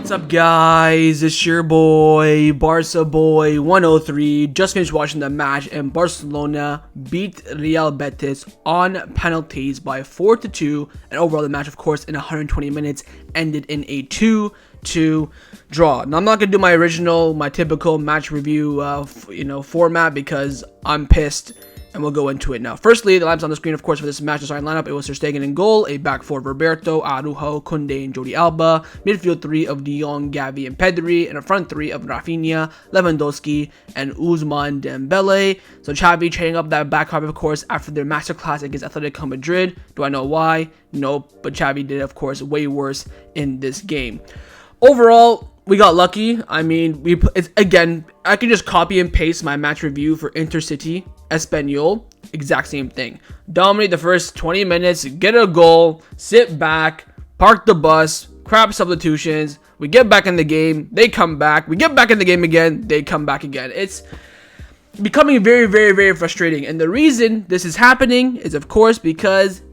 What's up, guys? It's your boy, Barca Boy 103. Just finished watching the match, and Barcelona beat Real Betis on penalties by 4-2. And overall, the match, of course, in 120 minutes ended in a 2-2 draw. Now, I'm not gonna do my typical match review, format because I'm pissed. And we'll go into it now. Firstly, the lineups on the screen, of course, for this match, the starting lineup, it was Ter Stegen in goal, a back four, Roberto, Araujo, Kounde, and Jordi Alba, midfield three of De Jong, Gavi, and Pedri, and a front three of Raphinha, Lewandowski, and Ousmane Dembele. So Xavi trading up that back five, of course, after their masterclass against Atletico Madrid. Do I know why? No, but Xavi did, of course, way worse in this game. Overall, we got lucky. I mean, I can just copy and paste my match review for Intercity, Espanyol, exact same thing. Dominate the first 20 minutes, get a goal, sit back, park the bus, crap substitutions. We get back in the game, they come back. We get back in the game again, they come back again. It's becoming very, very, very frustrating. And the reason this is happening is, of course, because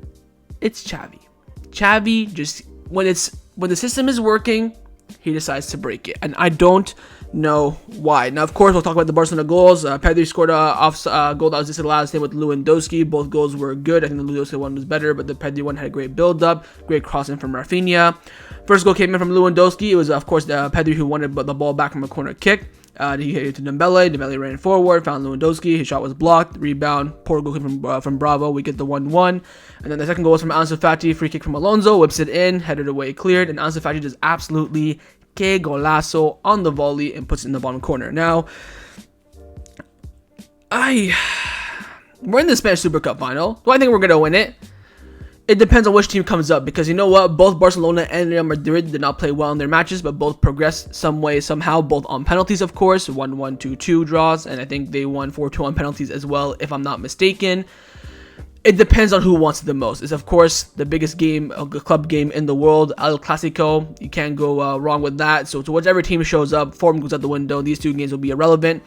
it's Xavi. Xavi just, when the system is working, he decides to break it, and I don't know why. Now, of course, we'll talk about the Barcelona goals. Pedri scored a goal that was disallowed. Same with Lewandowski. Both goals were good. I think the Lewandowski one was better, but the Pedri one had a great build-up, great crossing from Raphinha. First goal came in from Lewandowski. It was, of course, Pedri who wanted the ball back from a corner kick. He hit it to Dembele. Dembele ran forward, found Lewandowski. His shot was blocked. Rebound. Poor goal came from Bravo. We get the 1-1. And then the second goal was from Ansu Fati. Free kick from Alonso. Whips it in. Headed away, cleared. And Ansu Fati does absolutely que golazo on the volley and puts it in the bottom corner. Now, we're in the Spanish Super Cup final. Do I think we're going to win it? It depends on which team comes up, because you know what? Both Barcelona and Real Madrid did not play well in their matches, but both progressed some way, somehow, both on penalties, of course. 1-1, 2-2 draws, and I think they won 4-2 on penalties as well, if I'm not mistaken. It depends on who wants it the most. It's, of course, the biggest game, a club game in the world, El Clasico. You can't go wrong with that. So to whichever team shows up, form goes out the window. These two games will be irrelevant.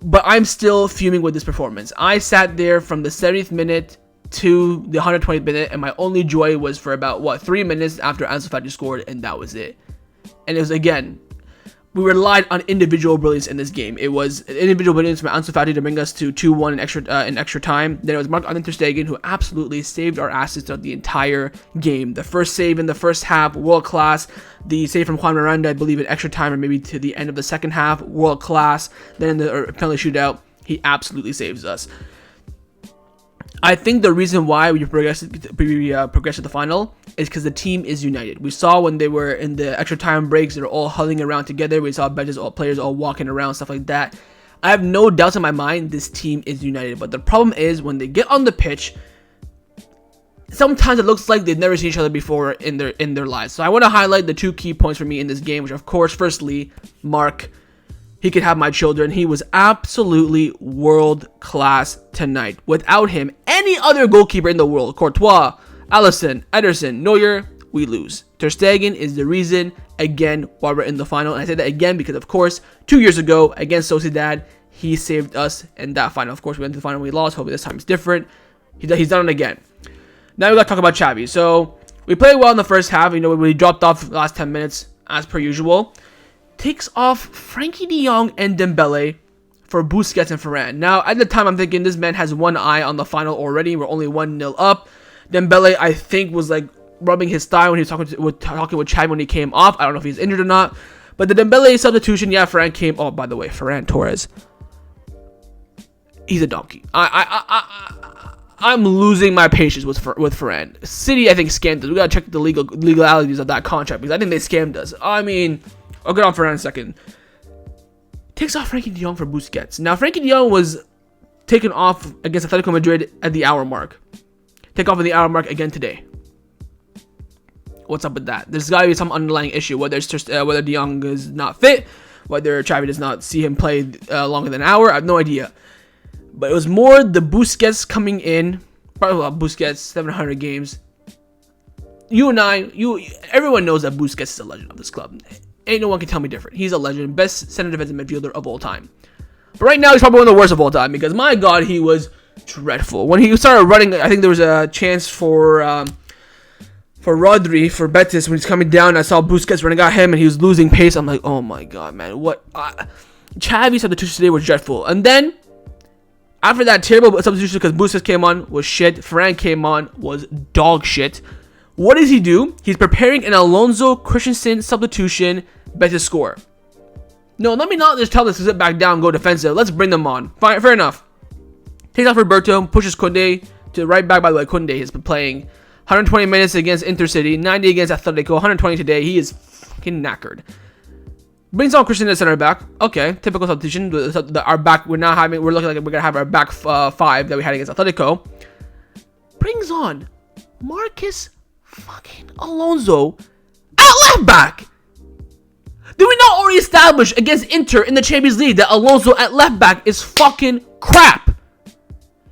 But I'm still fuming with this performance. I sat there from the 70th minute to the 120th minute, and my only joy was for about 3 minutes after Ansu Fati scored, and that was it. And it was, again, we relied on individual brilliance in this game. It was individual brilliance from Ansu Fati to bring us to 2-1 in extra time. Then it was Marc Andre Ter Stegen who absolutely saved our asses throughout the entire game. The first save in the first half, world class. The save from Juan Miranda, I believe, in extra time or maybe to the end of the second half, world class. Then in the penalty shootout, he absolutely saves us. I think the reason why we progressed to the final is because the team is united. We saw when they were in the extra time breaks, they were all huddling around together. We saw benches, all players all walking around, stuff like that. I have no doubts in my mind this team is united. But the problem is when they get on the pitch, sometimes it looks like they've never seen each other before in their lives. So I want to highlight the two key points for me in this game, which, of course, firstly, Marc. He could have my children. He was absolutely world class tonight. Without him, any other goalkeeper in the world, Courtois, Alisson, Ederson, Neuer, we lose. Ter Stegen is the reason, again, why we're in the final. And I say that again because, of course, 2 years ago against Sociedad, he saved us in that final. Of course, we went to the final, we lost. Hopefully this time it's different. He's done it again. Now we got to talk about Xavi. So we played well in the first half. We dropped off the last 10 minutes as per usual. Takes off Frankie de Jong and Dembele for Busquets and Varane. Now, at the time, I'm thinking this man has one eye on the final already. We're only 1-0 up. Dembele, I think, was like rubbing his thigh when he was talking with Xavi when he came off. I don't know if he's injured or not. But the Dembele substitution, yeah, Varane came. Oh, by the way, Ferran Torres. He's a donkey. I'm losing my patience with Varane. City, I think, scammed us. We gotta check the legalities of that contract because I think they scammed us. I mean, I'll get on Varane in a second. Takes off Frankie de Jong for Busquets. Now, Frankie de Jong was taken off against Atletico Madrid at the hour mark. Take off at the hour mark again today. What's up with that? There's got to be some underlying issue, whether it's just, whether de Jong is not fit, whether Xavi does not see him play longer than an hour. I have no idea. But it was more the Busquets coming in. Probably Busquets, 700 games. Everyone knows that Busquets is a legend of this club. Ain't no one can tell me different. He's a legend. Best center defensive midfielder of all time. But right now, he's probably one of the worst of all time. Because, my God, he was dreadful. When he started running, I think there was a chance for for Rodri for Betis when he's coming down. I saw Busquets running at him and he was losing pace. I'm like, oh my god, man, what? Xavi's substitutions today were dreadful. And then after that terrible substitution, because Busquets came on was shit, Ferran came on was dog shit. What does he do? He's preparing an Alonso Christensen substitution. Betis score. No, let me not just tell this to sit back down, go defensive. Let's bring them on. Fine, fair enough. Takes off Roberto, pushes Kounde to right back. By the way, Kounde has been playing 120 minutes against Intercity, 90 against Atletico, 120 today. He is fucking knackered. Brings on Christian at center back. Okay, typical substitution. Our back, we're looking like we're gonna have our back five that we had against Atletico. Brings on Marcus fucking Alonso at left back. Did we not already establish against Inter in the Champions League that Alonso at left back is fucking crap?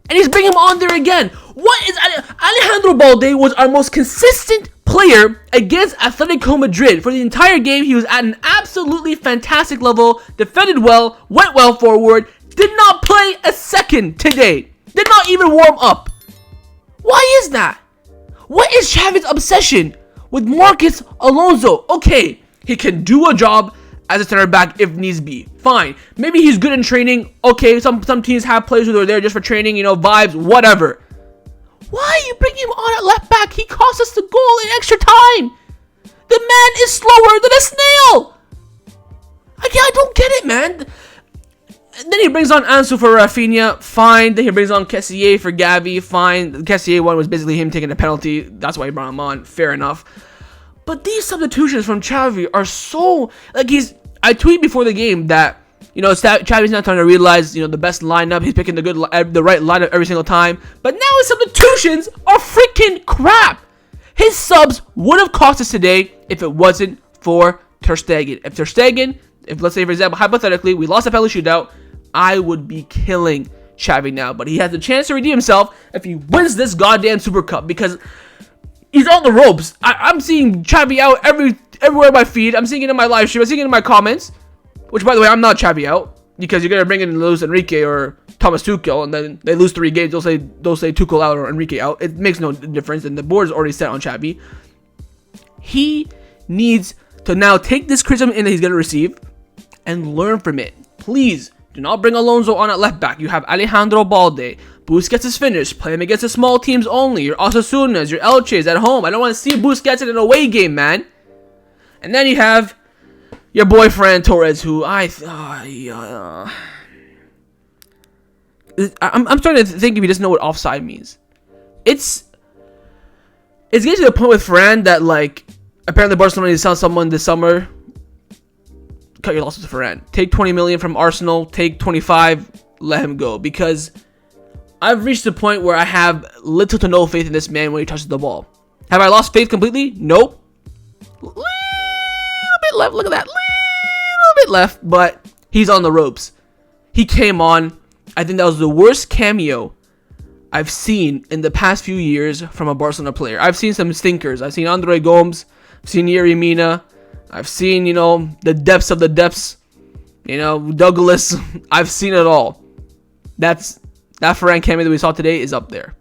And he's bringing him on there again. What is Alejandro Balde was our most consistent player against Atletico Madrid. For the entire game, he was at an absolutely fantastic level, defended well, went well forward, did not play a second today. Did not even warm up. Why is that? What is Xavi's obsession with Marcus Alonso? Okay, he can do a job as a center back if needs be. Fine. Maybe he's good in training. Okay, some teams have players who are there just for training, vibes, whatever. Why are you bringing him on at left back? He cost us the goal in extra time. The man is slower than a snail. I don't get it, man. And then he brings on Ansu for Raphinha. Fine. Then he brings on Kessie for Gavi. Fine. The Kessie one was basically him taking a penalty. That's why he brought him on. Fair enough. But these substitutions from Xavi are so... I tweeted before the game that, Xavi's not trying to realize, the best lineup. He's picking the right lineup every single time. But now his substitutions are freaking crap. His subs would have cost us today if it wasn't for Ter Stegen. If Ter Stegen, let's say, for example, hypothetically, we lost a penalty shootout, I would be killing Xavi now. But he has a chance to redeem himself if he wins this goddamn Super Cup, because he's on the ropes. I'm seeing Xavi out everywhere in my feed. I'm seeing it in my live stream. I'm seeing it in my comments. Which, by the way, I'm not Xavi out, because you're gonna bring in Luis Enrique or Thomas Tuchel, and then they lose 3 games. They'll say Tuchel out or Enrique out. It makes no difference, and the board is already set on Xavi. He needs to now take this criticism in that he's gonna receive and learn from it. Please do not bring Alonso on at left back. You have Alejandro Balde. Busquets is finished. Play him against the small teams only. Your Osasunas, your Elches at home. I don't want to see Busquets in an away game, man. And then you have your boy Ferran Torres, who I'm starting to think if he doesn't know what offside means. It's getting to the point with Ferran that, apparently Barcelona needs to sell someone this summer. Cut your losses to Ferran. Take 20 million from Arsenal. Take 25. Let him go, because I've reached the point where I have little to no faith in this man when he touches the ball. Have I lost faith completely? Nope. Little bit left. Look at that. Little bit left, but he's on the ropes. He came on. I think that was the worst cameo I've seen in the past few years from a Barcelona player. I've seen some stinkers. I've seen Andre Gomes. I've seen Yerry Mina. I've seen, the depths of the depths. Douglas. I've seen it all. That Ferran cameo that we saw today is up there.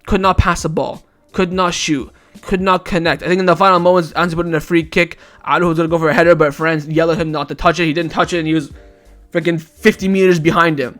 Could not pass a ball. Could not shoot. Could not connect. I think in the final moments, Ansu put in a free kick. Araujo was going to go for a header, but Ferran yelled at him not to touch it. He didn't touch it, and he was freaking 50 meters behind him.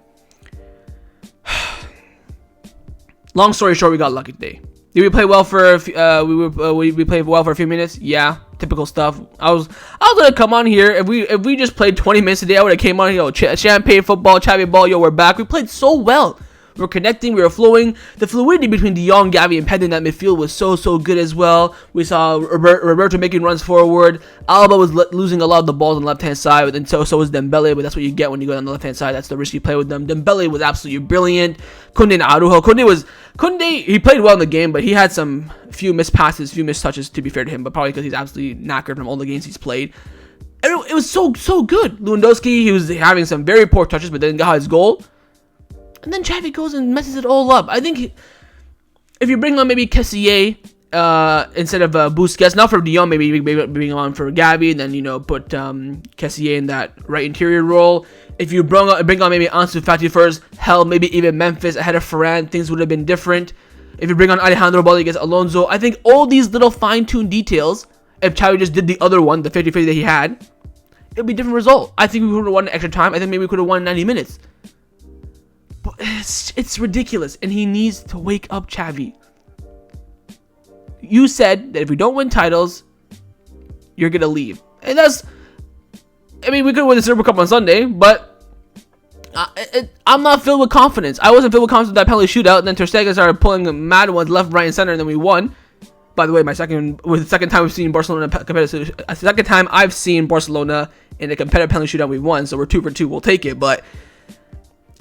Long story short, we got lucky today. Did we play well for we played well for a few minutes? Yeah, typical stuff. I was gonna come on here if we just played 20 minutes today. I would have came on here, champagne football, Xavi ball, we're back. We played so well. We were connecting, we were flowing. The fluidity between De Jong, Gavi, and Pedri in that midfield was so good as well. We saw Roberto making runs forward. Alba was losing a lot of the balls on the left-hand side, and so was Dembele, but that's what you get when you go on the left-hand side. That's the risk you play with them. Dembele was absolutely brilliant. Kounde and Araujo. Kounde, he played well in the game, but he had few missed passes, few missed touches, to be fair to him, but probably because he's absolutely knackered from all the games he's played. It was so good. Lewandowski, he was having some very poor touches, but then got his goal. And then Xavi goes and messes it all up. I think if you bring on maybe Kessie instead of Busquets, not for De Jong, maybe bring on for Gavi, and then put Kessie in that right interior role. If you bring on maybe Ansu Fati first, hell, maybe even Memphis ahead of Ferran, things would have been different. If you bring on Alejandro Balde against Alonso, I think all these little fine-tuned details, if Xavi just did the other one, the 50-50 that he had, it would be a different result. I think we could have won extra time. I think maybe we could have won 90 minutes. But it's ridiculous, and he needs to wake up, Xavi. You said that if we don't win titles, you're going to leave. And that's... I mean, we could win the Super Cup on Sunday, but I'm not filled with confidence. I wasn't filled with confidence with that penalty shootout, and then Ter Stegen started pulling mad ones left, right, and center, and then we won. By the way, the second time we've seen Barcelona second time I've seen Barcelona in a competitive penalty shootout, we've won. So we're 2 for 2. We'll take it, but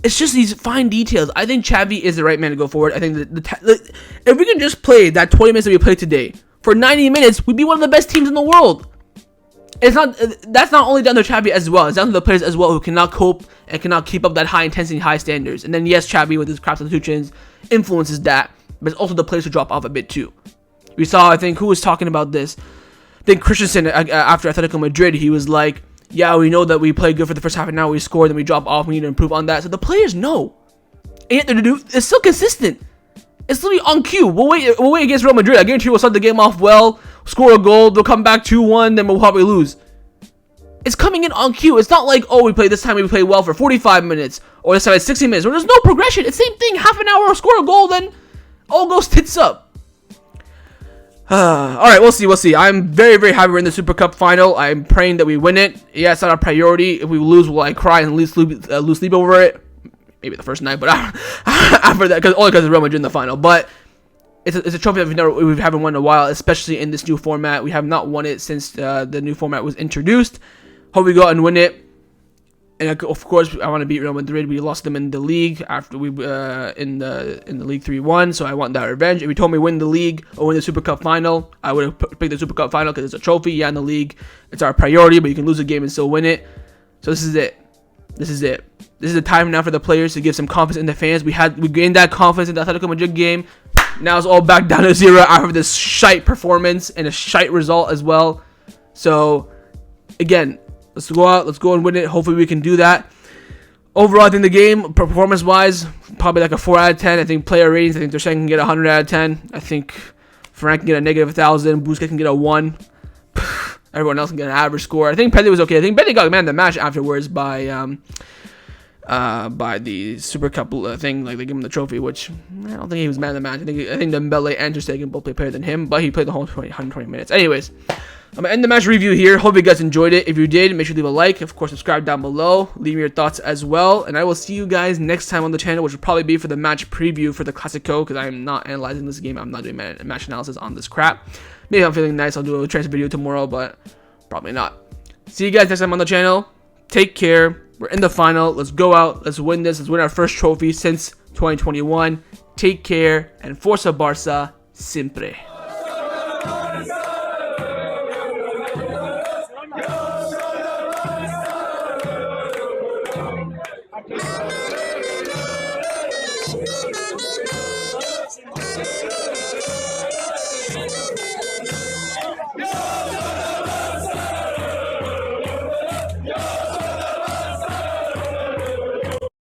it's just these fine details. I think Xavi is the right man to go forward. I think if we can just play that 20 minutes that we played today for 90 minutes, we'd be one of the best teams in the world. That's not only down to Xavi as well. It's down to the players as well who cannot cope and cannot keep up that high intensity, high standards. And then yes, Xavi with his crap substitutions influences that, but it's also the players who drop off a bit too. We saw, I think, who was talking about this? I think Christensen after Atletico Madrid, he was like, yeah, we know that we played good for the first half and now we scored, then we drop off, we need to improve on that. So the players know. And it's still consistent. It's literally on cue. We'll wait against Real Madrid. I guarantee we'll start the game off well, score a goal, they'll come back 2-1, then we'll probably lose. It's coming in on cue. It's not like, oh, we played well for 45 minutes, or this time it's 60 minutes, or there's no progression. It's the same thing. Half an hour, score a goal, then all goes tits up. Alright, we'll see. I'm very, very happy we're in the Super Cup final. I'm praying that we win it. Yeah, it's not our priority. If we lose, will I cry and lose sleep over it? Maybe the first night, but after that, only because it's Real Madrid in the final. But it's a trophy that we haven't won in a while, especially in this new format. We have not won it since the new format was introduced. Hope we go out and win it. And of course, I want to beat Real Madrid. We lost them in the league after we in the league 3-1, so I want that revenge. If you told me win the league or win the Super Cup final, I would have picked the Super Cup final because it's a trophy. Yeah, in the league, it's our priority, but you can lose a game and still win it. So this is it. This is the time now for the players to give some confidence in the fans. We gained that confidence in the Atletico Madrid game. Now it's all back down to 0 after this shite performance and a shite result as well. So again, let's go out. Let's go and win it. Hopefully we can do that. Overall, I think the game, performance-wise, probably like a 4 out of 10. I think player ratings, I think Ter Stegen can get a 100 out of 10. I think Frank can get a negative 1,000. Busquets can get a 1. Everyone else can get an average score. I think Pedri was okay. I think Pedri got man of the match afterwards by the Super Cup thing. Like they give him the trophy, which I don't think he was man of the match. I think Dembele and Ter Stegen both played better than him, but he played the whole 120 minutes. Anyways, I'm going to end the match review here. Hope you guys enjoyed it. If you did, make sure to leave a like. Of course, subscribe down below. Leave me your thoughts as well. And I will see you guys next time on the channel, which will probably be for the match preview for the Clasico, because I'm not analyzing this game. I'm not doing match analysis on this crap. Maybe I'm feeling nice. I'll do a transfer video tomorrow, but probably not. See you guys next time on the channel. Take care. We're in the final. Let's go out. Let's win this. Let's win our first trophy since 2021. Take care. And Forza Barca siempre.